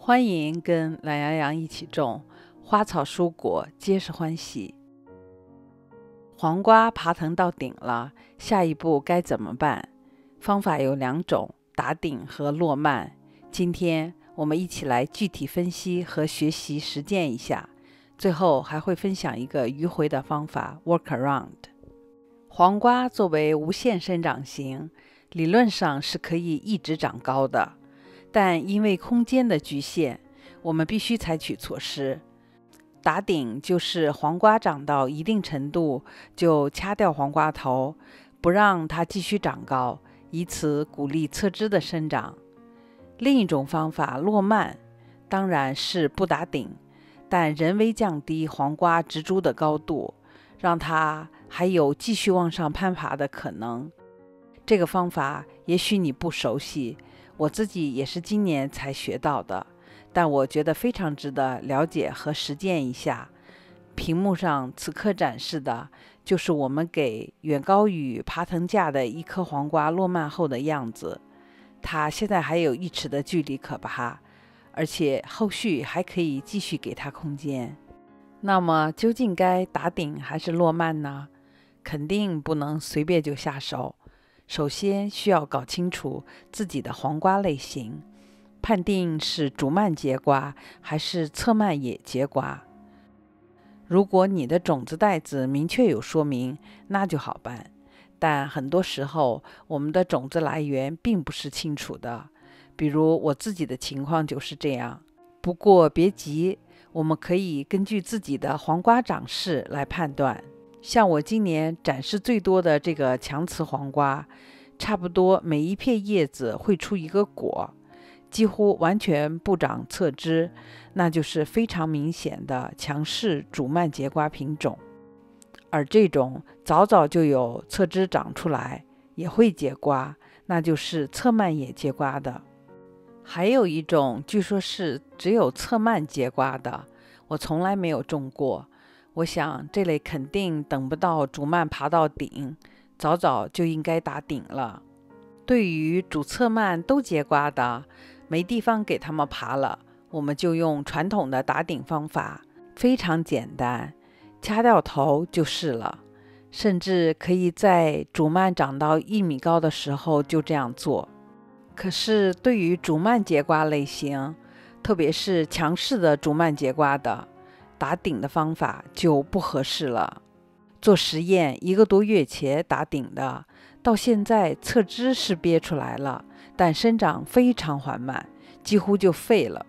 欢迎跟懒羊羊一起种花草蔬果，皆是欢喜。黄瓜爬藤到顶了，下一步该怎么办？方法有2种，打顶和落蔓。今天我们一起来具体分析和学习实践一下，最后还会分享一个迂回的方法 workaround。黄瓜作为无限生长型，理论上是可以一直长高的，但因为空间的局限，我们必须采取措施。打顶就是黄瓜长到一定程度就掐掉黄瓜头，不让它继续长高，以此鼓励侧枝的生长。另一种方法落蔓，当然是不打顶，但人为降低黄瓜植株的高度，让它还有继续往上攀爬的可能。这个方法也许你不熟悉，我自己也是今年才学到的，但我觉得非常值得了解和实践一下。屏幕上此刻展示的就是我们给远高于爬藤架的一颗黄瓜落蔓后的样子，它现在还有1尺的距离可爬，而且后续还可以继续给它空间。那么究竟该打顶还是落蔓呢？肯定不能随便就下手。首先需要搞清楚自己的黄瓜类型，判定是主蔓节瓜还是侧蔓野节瓜。如果你的种子袋子明确有说明，那就好办。但很多时候我们的种子来源并不是清楚的，比如我自己的情况就是这样。不过别急，我们可以根据自己的黄瓜长势来判断。像我今年展示最多的这个强雌黄瓜，差不多每一片叶子会出一个果，几乎完全不长侧枝，那就是非常明显的强势主蔓节瓜品种。而这种早早就有侧枝长出来，也会结瓜，那就是侧蔓野节瓜的。还有一种据说是只有侧蔓结瓜的，我从来没有种过。我想这类肯定等不到主蔓爬到顶，早早就应该打顶了。对于主侧蔓都结瓜的，没地方给它们爬了，我们就用传统的打顶方法，非常简单，掐掉头就是了。甚至可以在主蔓长到1米高的时候就这样做。可是对于主蔓节瓜类型，特别是强势的主蔓节瓜的，打顶的方法就不合适了。做实验1个多月前打顶的，到现在侧枝是憋出来了，但生长非常缓慢，几乎就废了。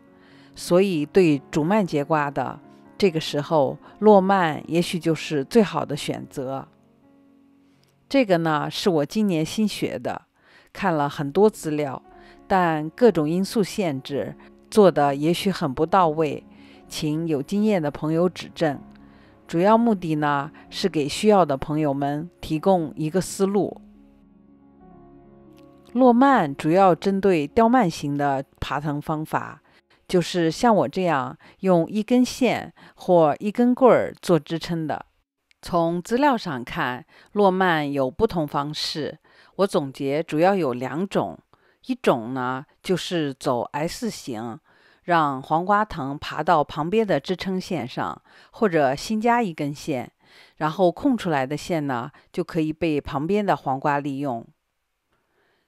所以对主蔓节瓜的，这个时候落蔓也许就是最好的选择。这个呢是我今年新学的，看了很多资料，但各种因素限制，做的也许很不到位，请有经验的朋友指正。主要目的呢，是给需要的朋友们提供一个思路。落蔓主要针对刁蔓型的爬藤方法，就是像我这样用1根线或1根棍儿做支撑的。从资料上看，落蔓有不同方式，我总结主要有2种。一种呢，就是走 S 型，让黄瓜藤爬到旁边的支撑线上，或者新加1根线，然后空出来的线呢，就可以被旁边的黄瓜利用。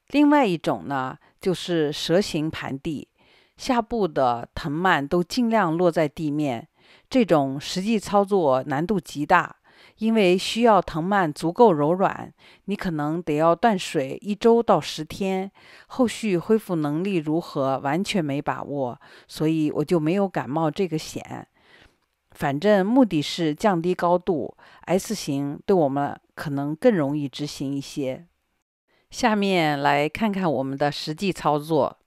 另外一种呢，就是蛇形盘地，下部的藤蔓都尽量落在地面，这种实际操作难度极大。因为需要藤蔓足够柔软，你可能得要断水1周到10天，后续恢复能力如何完全没把握，所以我就没有敢冒这个险。反正目的是降低高度， S 型对我们可能更容易执行一些。下面来看看我们的实际操作。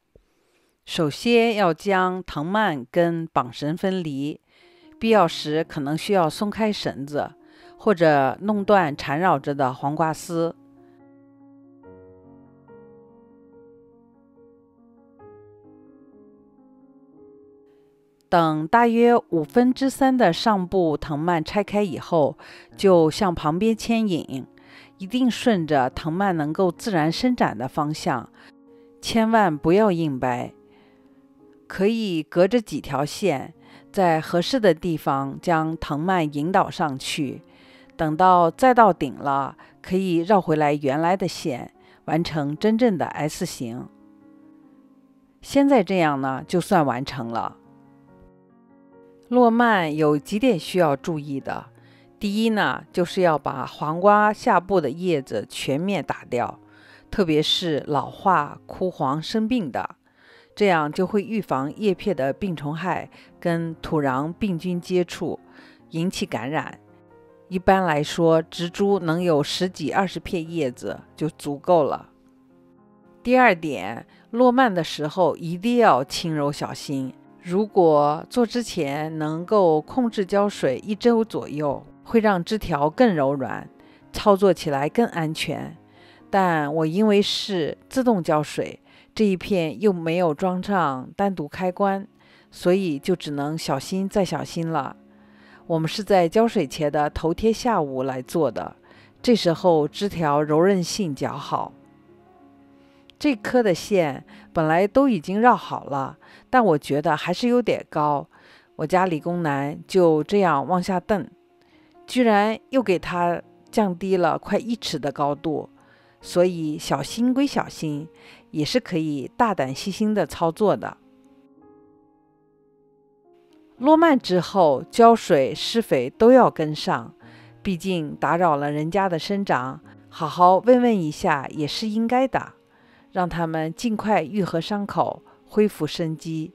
首先要将藤蔓跟绑绳分离，必要时可能需要松开绳子，或者弄断缠绕着的黄瓜丝。等大约3/5的上部藤蔓拆开以后，就向旁边牵引，一定顺着藤蔓能够自然伸展的方向，千万不要硬掰。可以隔着几条线，在合适的地方将藤蔓引导上去，等到再到顶了，可以绕回来原来的线，完成真正的 S 型。现在这样呢，就算完成了。落蔓有几点需要注意的。第一呢，就是要把黄瓜下部的叶子全面打掉，特别是老化、枯黄、生病的，这样就会预防叶片的病虫害跟土壤病菌接触，引起感染。一般来说，植株能有10几20片叶子就足够了。第二点，落蔓的时候一定要轻柔小心。如果做之前能够控制浇水1周左右，会让枝条更柔软，操作起来更安全。但我因为是自动浇水，这一片又没有装上单独开关，所以就只能小心再小心了。我们是在浇水前的头天下午来做的，这时候枝条柔韧性较好。这棵的线本来都已经绕好了，但我觉得还是有点高，我家理工男就这样往下蹬，居然又给它降低了快1尺的高度。所以小心归小心，也是可以大胆细心的操作的。落蔓之后，浇水施肥都要跟上，毕竟打扰了人家的生长，好好慰问一下也是应该的，让他们尽快愈合伤口，恢复生机。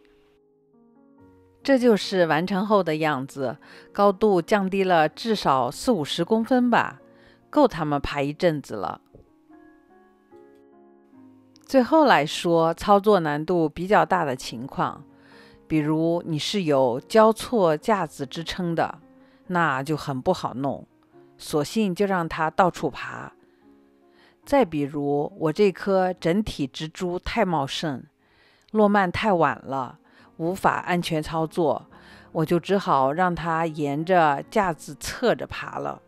这就是完成后的样子，高度降低了至少40-50公分吧，够他们爬一阵子了。最后来说，操作难度比较大的情况，比如你是有交错架子支撑的，那就很不好弄，索性就让它到处爬。再比如我这棵整体植株太茂盛，落蔓太晚了，无法安全操作，我就只好让它沿着架子侧着爬了。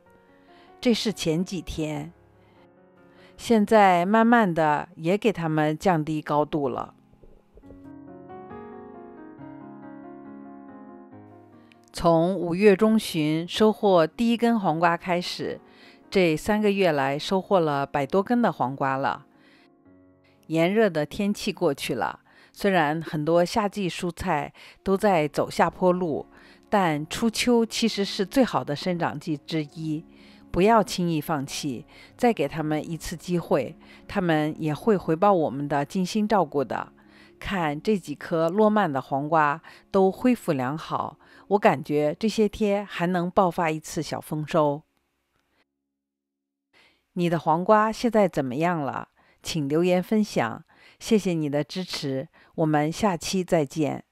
这是前几天，现在慢慢的也给它们降低高度了。从5月中旬收获第1根黄瓜开始，这3个月来收获了100多根的黄瓜了。炎热的天气过去了，虽然很多夏季蔬菜都在走下坡路，但初秋其实是最好的生长季之一，不要轻易放弃，再给他们一次机会，他们也会回报我们的精心照顾的。看这几颗落蔓的黄瓜都恢复良好，我感觉这些天还能爆发一次小丰收。你的黄瓜现在怎么样了？请留言分享，谢谢你的支持，我们下期再见。